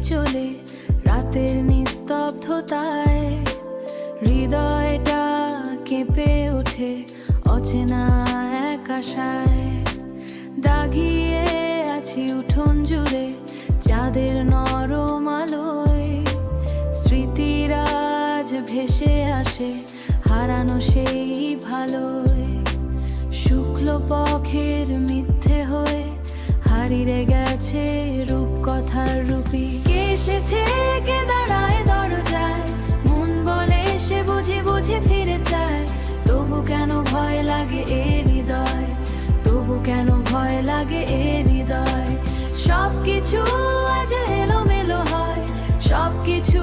চলে রাতের নিস্তব্ধতায়, হৃদয়টা কেঁপে ওঠে অচেনা এক আশায়। দাগিয়ে আছি উঠোন জুড়ে চাঁদের নরম আলোয়, স্মৃতিরাজ ভেসে আসে হারানো সেই ভালোয়। শুক্ল পক্ষের মিথ্যে হয়ে হারিয়ে গেছে রূপকথার রূপী। কে এসেছে কে দাঁড়ায় দরজায়, মন বলে সে বুঝি বুঝি ফিরে চায়। তবু কেন ভয় লাগে এ হৃদয়, তবু কেন ভয় লাগে এ হৃদয়। সবকিছু আজ এলোমেলো হয়, সবকিছু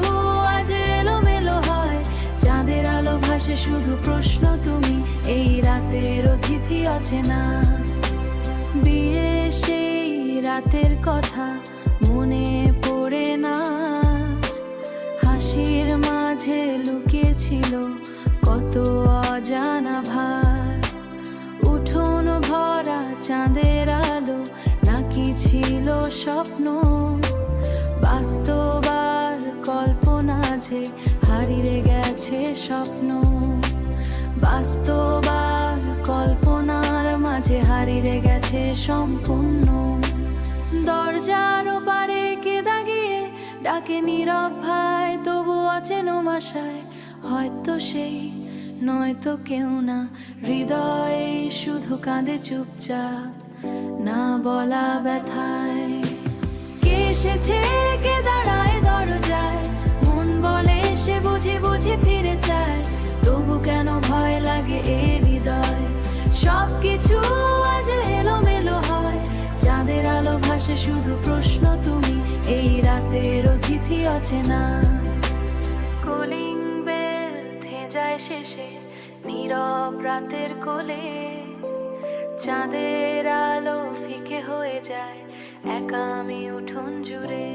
আজ এলোমেলো হয়। চাঁদের আলো ভাসে শুধু প্রশ্ন তুমি, এই রাতের অতিথি অচেনা। বিয়ে সেই রাতের কথা মনে পড়ে না, হাসির মাঝে লুকিয়েছিল কত অজানা ভার। উঠোন ভরা চাঁদের আলো নাকি ছিল স্বপ্ন, বাস্তব আর কল্পনা যে হারিয়ে গেছে স্বপ্ন। বাস্তব আর কল্পনার মাঝে হারিয়ে গেছে সম্পূর্ণ। দরজার ওপারে কে দাগিয়ে ডাকে নীরব ভাই, তবু অচেনো আশায়। হয়তো সেই নয়তো কেউ না, হৃদয়ে শুধু কাঁদে চুপচাপ না বলা ব্যথায়। কে এসেছে কে দাঁড়ায় দরজায়, মন বলে সে বুঝি বুঝি ফিরে চায়। তবু কেন ভয় লাগে এ হৃদয়, সবকিছু আজ এলোমেলো হয়। চাঁদের আলো ভাসে শুধু প্রশ্ন তুমি, এই রাতের অতিথি অচেনা। কলিং বেল থেমে যায় শেষে নীরব রাতের কোলে, চাঁদের আলো ফিকে হয়ে যায় একা আমি উঠোন জুড়ে।